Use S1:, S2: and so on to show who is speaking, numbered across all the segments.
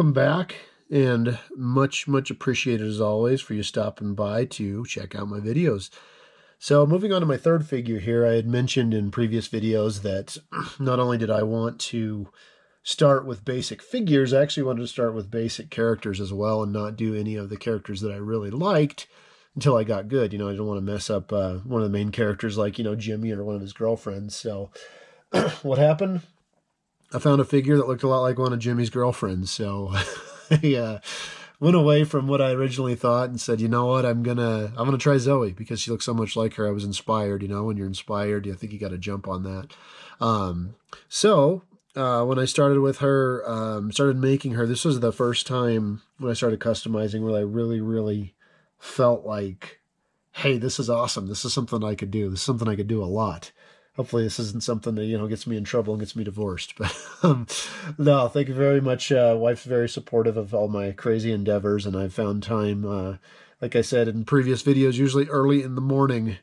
S1: welcome back, and much appreciated as always for you stopping by to check out my videos. So moving on to my third figure here, I had mentioned in previous videos that not only did I want to start with basic figures, I actually wanted to start with basic characters as well and not do any of the characters that I really liked until I got good. I didn't want to mess up one of the main characters like, Jimmy or one of his girlfriends. So what happened? I found a figure that looked a lot like one of Jimmy's girlfriends, so I went away from what I originally thought and said, you know what, I'm gonna try Zoe because she looks so much like her. I was inspired. When you're inspired, I think you got to jump on that. When I started with her, started making her, this was the first time when I started customizing where I really felt like, hey, this is awesome. This is something I could do. This is something I could do a lot. Hopefully this isn't something that, gets me in trouble and gets me divorced. But no, thank you very much. Wife's very supportive of all my crazy endeavors, and I've found time, like I said in previous videos, usually early in the morning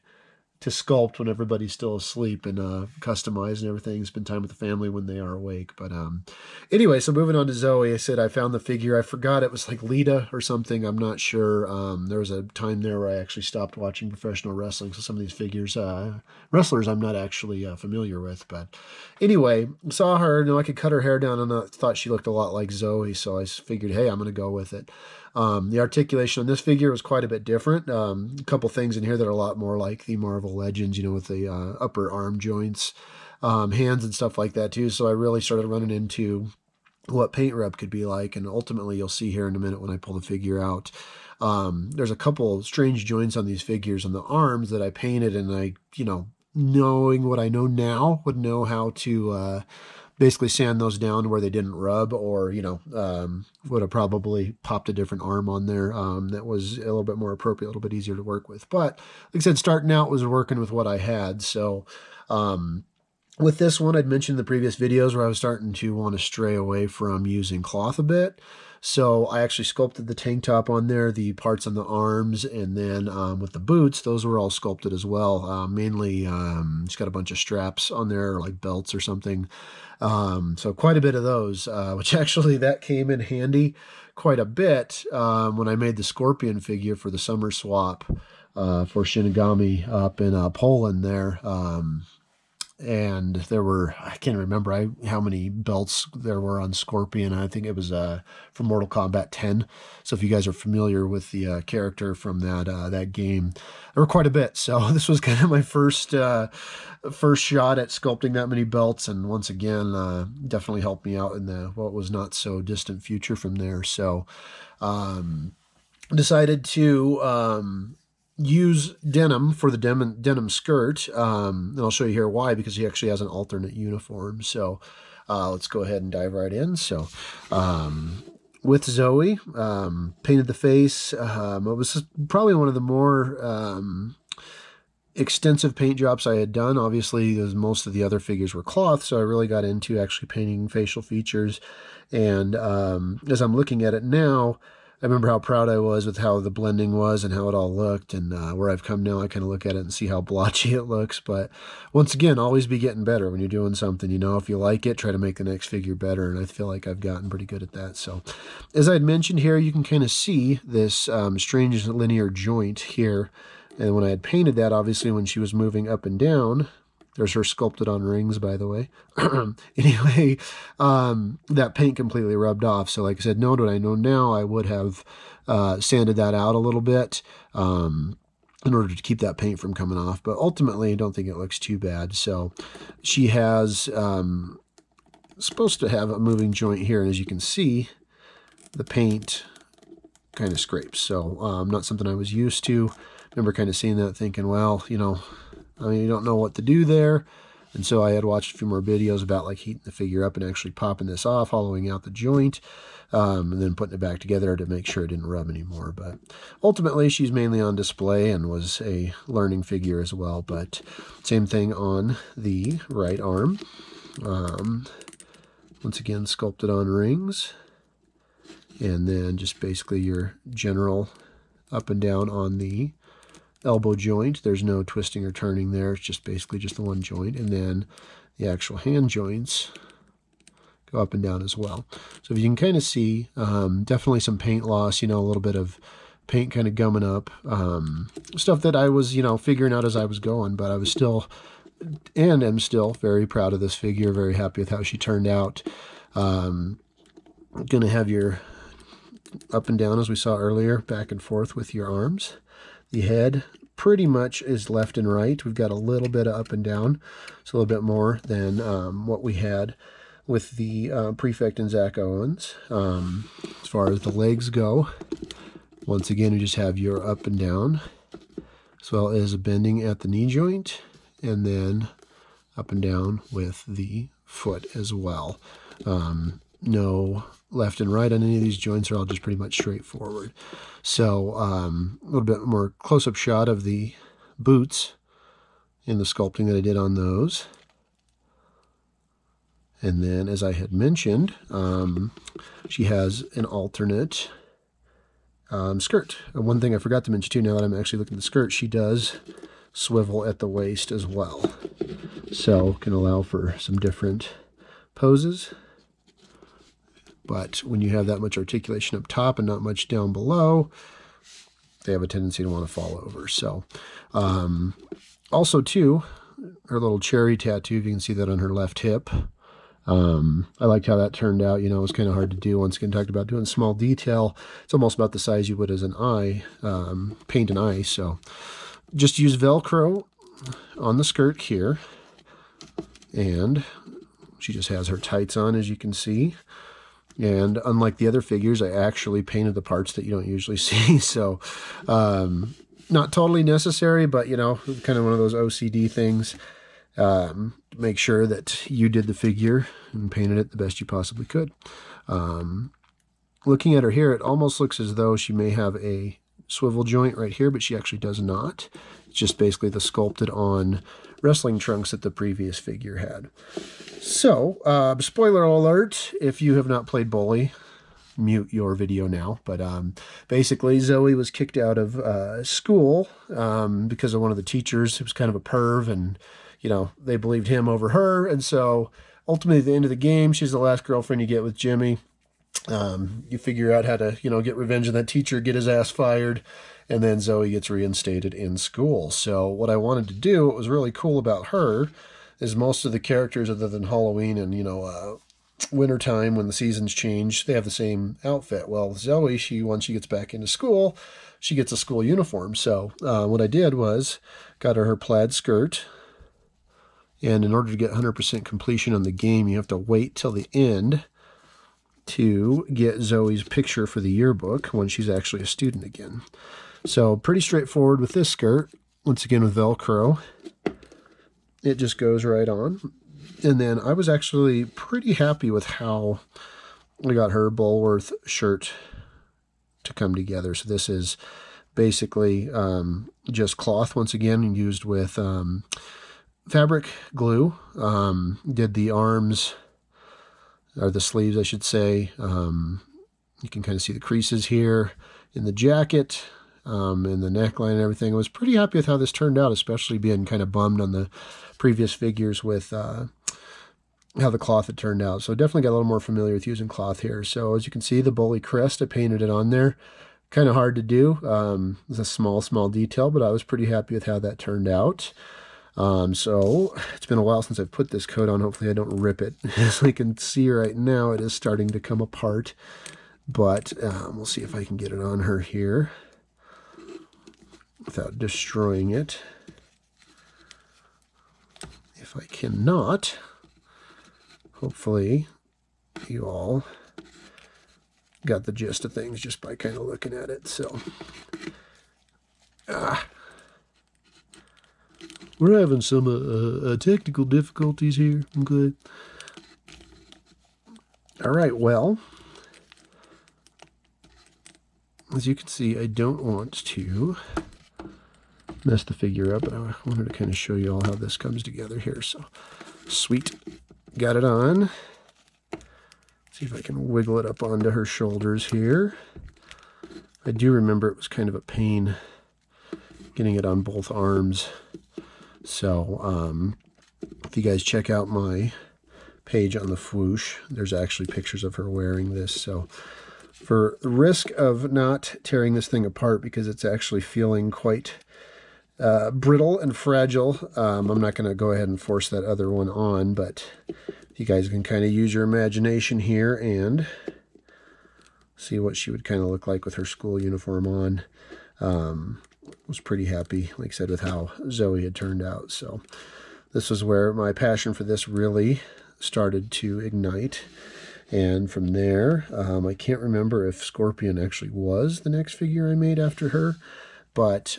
S1: to sculpt when everybody's still asleep and customize and everything. Spend time with the family when they are awake. But anyway, so moving on to Zoe, I said I found the figure. I forgot it was like Lita or something. I'm not sure. There was a time there where I actually stopped watching professional wrestling. So some of these figures, wrestlers I'm not actually familiar with. But anyway, saw her. I could cut her hair down and I thought she looked a lot like Zoe. So I figured, hey, I'm going to go with it. The articulation on this figure was quite a bit different. A couple things in here that are a lot more like the Marvel Legends, with the upper arm joints, hands and stuff like that too. So I really started running into what paint rub could be like, and ultimately you'll see here in a minute when I pull the figure out. There's a couple strange joints on these figures on the arms that I painted, and I, knowing what I know now, would know how to basically sand those down where they didn't rub, or, would have probably popped a different arm on there that was a little bit more appropriate, a little bit easier to work with. But like I said, starting out was working with what I had. So with this one, I'd mentioned in the previous videos where I was starting to want to stray away from using cloth a bit. So I actually sculpted the tank top on there, the parts on the arms, and then with the boots, those were all sculpted as well. Mainly, just got a bunch of straps on there, like belts or something. So quite a bit of those, which actually that came in handy quite a bit when I made the Scorpion figure for the summer swap for Shinigami up in Poland there. And there were, I can't remember how many belts there were on Scorpion. I think it was from Mortal Kombat 10. So if you guys are familiar with the character from that game, there were quite a bit. So this was kind of my first shot at sculpting that many belts. And once again, definitely helped me out in the what was not so distant future from there. So decided to use denim for the denim skirt, and I'll show you here why, because he actually has an alternate uniform. So let's go ahead and dive right in. So with Zoe, painted the face. It was probably one of the more extensive paint jobs I had done. Obviously, most of the other figures were cloth, so I really got into actually painting facial features. And as I'm looking at it now, I remember how proud I was with how the blending was and how it all looked, and where I've come now, I kind of look at it and see how blotchy it looks. But once again, always be getting better when you're doing something. If you like it, try to make the next figure better, and I feel like I've gotten pretty good at that. So as I had mentioned here, you can kind of see this strange linear joint here. And when I had painted that, obviously when she was moving up and down, there's her sculpted on rings, by the way. Anyway, that paint completely rubbed off. So like I said, knowing what I know now, I would have sanded that out a little bit in order to keep that paint from coming off. But ultimately, I don't think it looks too bad. So she has supposed to have a moving joint here. And as you can see, the paint kind of scrapes. So not something I was used to. Remember kind of seeing that thinking, well, you don't know what to do there. And so I had watched a few more videos about like heating the figure up and actually popping this off, hollowing out the joint, and then putting it back together to make sure it didn't rub anymore. But ultimately, she's mainly on display and was a learning figure as well. But same thing on the right arm. Once again, sculpted on rings. And then just basically your general up and down on the elbow joint. There's no twisting or turning there. It's just basically just the one joint. And then the actual hand joints go up and down as well. So if you can kind of see, definitely some paint loss, a little bit of paint kind of gumming up. Stuff that I was, figuring out as I was going, but I was still, and am still, very proud of this figure, very happy with how she turned out. Going to have your up and down, as we saw earlier, back and forth with your arms. The head pretty much is left and right. We've got a little bit of up and down. It's a little bit more than what we had with the Prefect and Zach Owens. As far as the legs go, once again, you just have your up and down, as well as a bending at the knee joint, and then up and down with the foot as well. No left and right on any of these joints, are all just pretty much straightforward. So a little bit more close-up shot of the boots in the sculpting that I did on those. And then, as I had mentioned, she has an alternate skirt. One thing I forgot to mention too, now that I'm actually looking at the skirt, she does swivel at the waist as well. So can allow for some different poses. But when you have that much articulation up top and not much down below, they have a tendency to want to fall over. So also too, her little cherry tattoo, if you can see that on her left hip. I liked how that turned out. It was kind of hard to do. Once again, talked about doing small detail. It's almost about the size you would as an eye, paint an eye. So just use Velcro on the skirt here. And she just has her tights on, as you can see. And unlike the other figures, I actually painted the parts that you don't usually see. So not totally necessary, but, kind of one of those OCD things. Make sure that you did the figure and painted it the best you possibly could. Looking at her here, it almost looks as though she may have a swivel joint right here, but she actually does not. It's just basically the sculpted on wrestling trunks that the previous figure had. So, spoiler alert, if you have not played Bully, mute your video now. But basically, Zoe was kicked out of school because of one of the teachers who was kind of a perv, and, they believed him over her. And so, ultimately, at the end of the game, she's the last girlfriend you get with Jimmy. You figure out how to, get revenge on that teacher, get his ass fired, and then Zoe gets reinstated in school. So what I wanted to do, what was really cool about her, is most of the characters, other than Halloween and, wintertime when the seasons change, they have the same outfit. Well, Zoe, once she gets back into school, she gets a school uniform. So what I did was got her plaid skirt. And in order to get 100% completion on the game, you have to wait till the end to get Zoe's picture for the yearbook when she's actually a student again. So pretty straightforward with this skirt. Once again with Velcro. It just goes right on. And then I was actually pretty happy with how I got her Bulworth shirt to come together. So this is basically just cloth, once again, used with fabric glue. Did the arms, or the sleeves, I should say. You can kind of see the creases here in the jacket, and the neckline and everything. I was pretty happy with how this turned out, especially being kind of bummed on the previous figures with how the cloth had turned out. So definitely got a little more familiar with using cloth here. So as you can see, the Bully crest, I painted it on there. Kind of hard to do. It's a small detail, but I was pretty happy with how that turned out. So it's been a while since I've put this coat on. Hopefully I don't rip it. As I can see right now, it is starting to come apart. But we'll see if I can get it on her here without destroying it. If I cannot, hopefully you all got the gist of things just by kind of looking at it. So, we're having some technical difficulties here. Okay. All right, well, as you can see, I don't want to mess the figure up, but I wanted to kind of show you all how this comes together here. So, sweet. Got it on. See if I can wiggle it up onto her shoulders here. I do remember it was kind of a pain getting it on both arms. So, if you guys check out my page on the swoosh. There's actually pictures of her wearing this. So for the risk of not tearing this thing apart, because it's actually feeling quite brittle and fragile, I'm not going to go ahead and force that other one on, but you guys can kind of use your imagination here and see what she would kind of look like with her school uniform on. Was pretty happy, like I said, with how Zoe had turned out. So this was where my passion for this really started to ignite. And from there, I can't remember if Scorpion actually was the next figure I made after her, but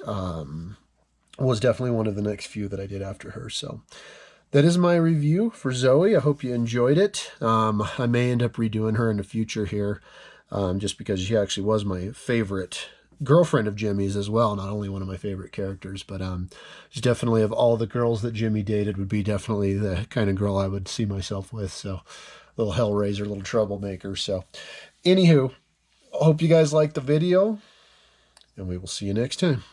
S1: was definitely one of the next few that I did after her. So that is my review for Zoe. I hope you enjoyed it. I may end up redoing her in the future here, just because she actually was my favorite girlfriend of Jimmy's as well. Not only one of my favorite characters, but she's definitely, of all the girls that Jimmy dated, would be definitely the kind of girl I would see myself with. So little hellraiser, little troublemaker. So anywho, I hope you guys liked the video, and we will see you next time.